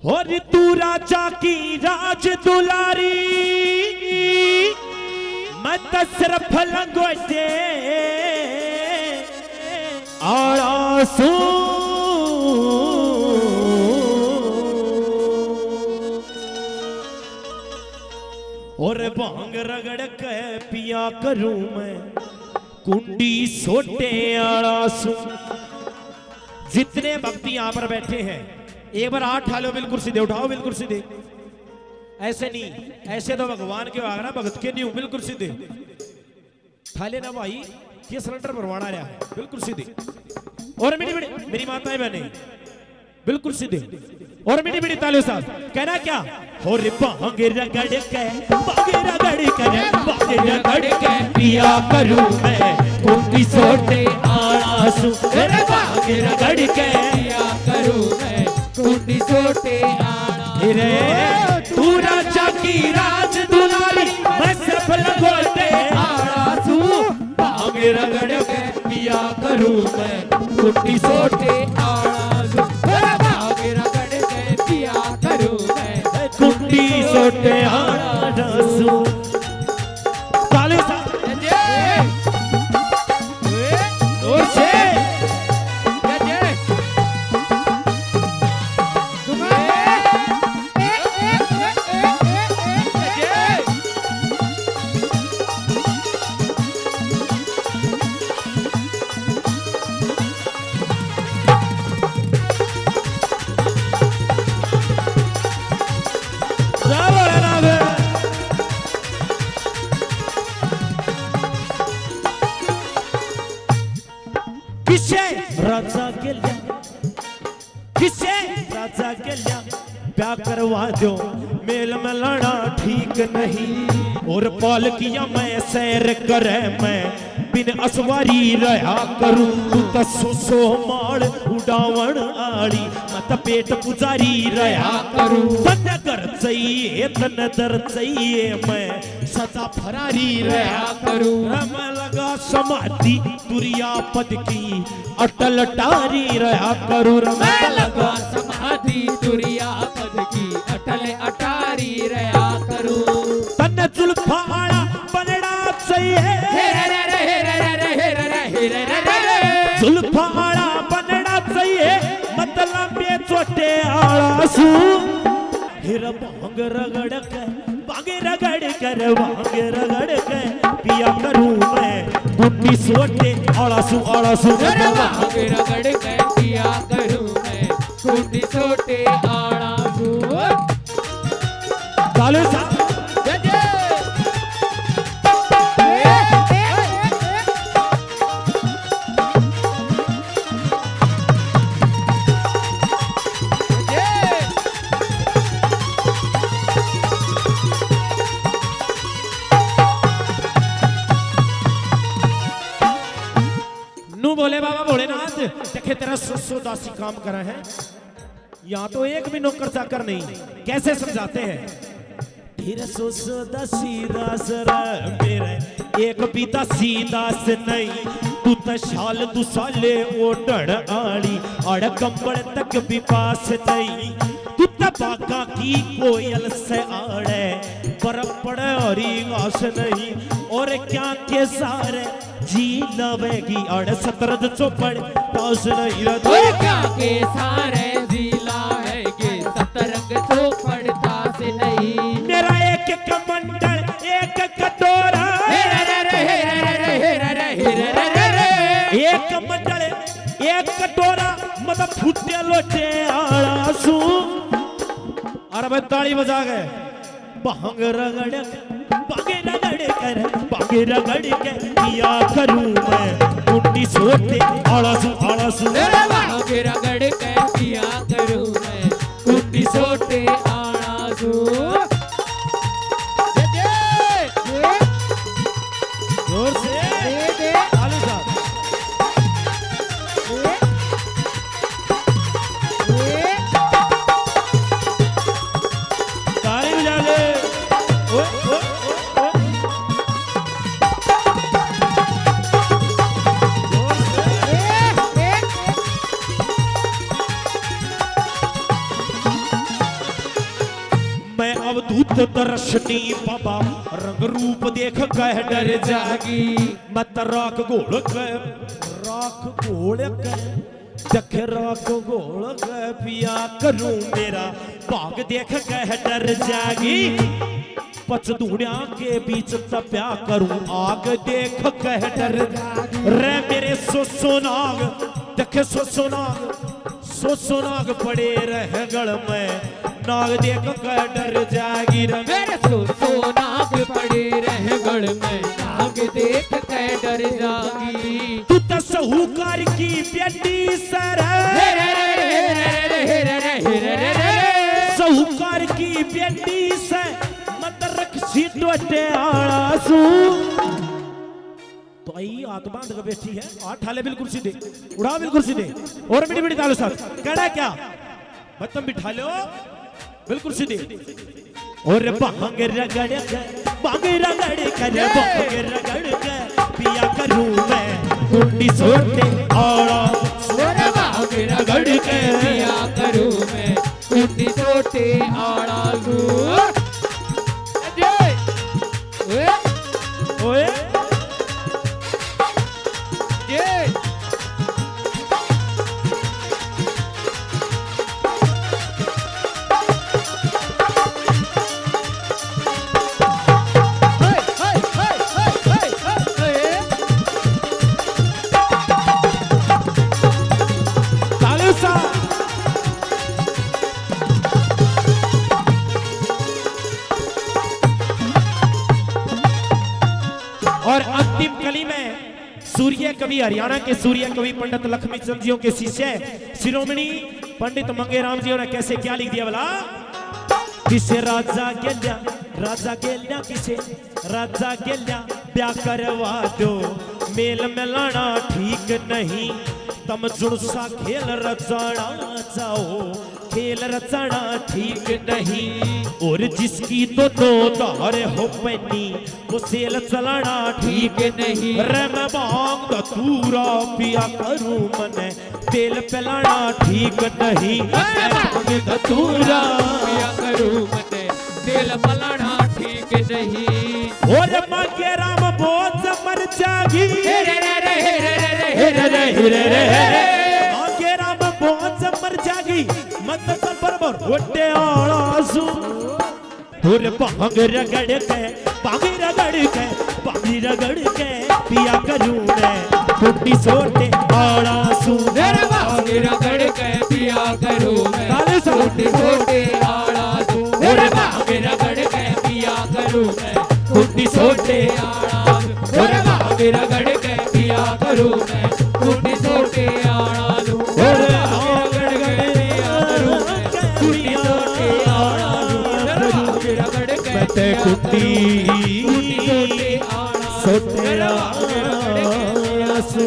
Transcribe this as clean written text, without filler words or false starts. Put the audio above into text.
और तू राजा की राज दुलारी, मैं तो सिर्फ लंगोटे आसू। और भांग रगड़ के पिया करूं मैं कुंडी सोटे आसू। जितने भक्ति यहां पर बैठे हैं एक बार हाथ ठालो, बिल्कुल सीधे उठाओ, बिल्कुल सीधे। ऐसे नहीं, ऐसे तो भगवान के आगना भगत के नहीं हूं, बिल्कुल सीधे ठाले ना भाई, ये सिलेंडर भरवाना रहा है, बिल्कुल सीधे। और मेरी माताएं बहने बिल्कुल सीधे, और मीठी तालियों साथ कहना क्या हो रे भांगे रगड़ के पिया करूं मैं कुंडी सोटे आसू। रे भांगे रगड़ के पिया करूं मैं कुंडी सोटे आसू। रे तू राजा की राज दुलारी, मैं सिर्फ लंगोटे आसू। भांगे रगड़ के पिया करूं मैं कुंडी सोटे आसू। भांगे रगड़ के पिया करूं मैं कुंडी सोटे आसू। तालियों साथ जोर से राजा के लिया प्या करवा दो, मेल में लड़ा ठीक नहीं। और पालकिया मैं सैर करे मैं बिन असवारी रहा करूं। तू तो सो माल उड़ावण आड़ी, मैं तो पेट पुजारी रहा करूं। तन कर चाहिए तन दर चाहिए, मैं सदा फरारी रहा करूं। मैं लगा समाधि तुरिया पद की अटल टारी रहा करूं। मैं लगा समाधि तुरिया पद की अटल अटारी रहा करूं। तन जुल्फा आड़ा बनना चाहिए, जुल्फा आड़ा बनना चाहिए, मतलब ये छोटे आसू। हिर भांग रगड़ के भांगे रगड़ कर भांगे रगड़ के पिया करूं मैं कुंडी सोटे आसू आसू। भांगे रगड़ के पिया करूं मैं कुंडी सोटे आसू। तालियों साथ बोले बाबा भोलेनाथ देखे तेरा सो दासी काम करा है, यहाँ तो एक भी नौकर चाकर नहीं, कैसे समझाते हैं। तेरा सो दासी दास मेरे एक भी दासी दास नहीं। तू तो शाल तू साले ओढ़ आड़ी अड़ कंबल तक भी पास नहीं। तू तो बागा की कोयल से आड़े बर्फ पड़े और घास नहीं। और क्या के सारे जी लवेगी अड़ सतरद चौपड़ पास नहीं। क्या के सारे जी लावेगी सतरंग चौपड़ पास नहीं। मेरा एक कमंडल एक कटोरा, एक मंडल एक कटोरा, मतलब फुटे लोटे आसू। अरे भाई ताली बजा गए। भांग रगड़ बागे रगड़ के पिया करूं मैं कुंडी सोटे आसू आसू। बागे रगड़ के पिया करूं मैं कुंडी सोटे आसू। जोर से ताली साथ ताली बजा ले। दूत दर्शनी बाबा रंग रूप देख कह डर जागी मत राख घोल देख राख घोल पिया करूं मेरा भाग देख कह डर जागी पचदूड़िया के बीच तप्या करूं आग देख कह डर रे मेरे सोसोनाग देखे सोसोनाग पड़े रह गल में नाग देख कह डर जागी रे मेरे सो नाग पड़े रह गढ़ में नाग देख के डर जागी तू तो साहूकार की बेटी सर साहूकार की बेटी से मत रख सीटोटे आसू तो आई आंख बांध के बैठी है आठ ठाले बिल्कुल सीधे उड़ा बिल्कुल सीधे और मिडी मिडी तालो साथ कहना क्या मत तुम बिठा लो बिल्कुल सीधे और भांग रगड़ के पिया करूं मैं कुंडी सोटे आड़ा भांग रगड़ के पिया करूं मैं कुंडी सोटे आड़ा ओए और अंतिम कली में सूर्य कवि हरियाणा के सूर्य कवि पंडित लक्ष्मी चंद जियों के शिष्य शिरोमणि पंडित मंगेराम जी ने कैसे क्या लिख दिया बोला किसे राजा गेल्या किसे राजा गेल्या ब्याह करवा दो मेल मिलाना ठीक नहीं तम जुड़सा खेल रचाना चाहो खेल रचाना ठीक नहीं और जिसकी तो दो धारे हो पैनी वो सेल चलाना ठीक नहीं रे मैं भांग धतूरा पिया करूं मने तेल पिलाना ठीक नहीं भांग धतूरा पिया करूं मने तेल पिलाना ठीक नहीं और मांगे राम बोझ मर जागी मांगे राम बोझ मर जागी मत बरबर होटे आसू और भांग रगड़ के पिया करूं मैं कुंडी सोटे आसू भांग रगड़ के पिया करूं मैं कुंडी सोटे आसू भांग रगड़ के पिया करूं मैं कुंडी सोटे आसू भांग रगड़ के पिया करूं मैं कुंडी सोटे आसू कुंडी सोटे आसू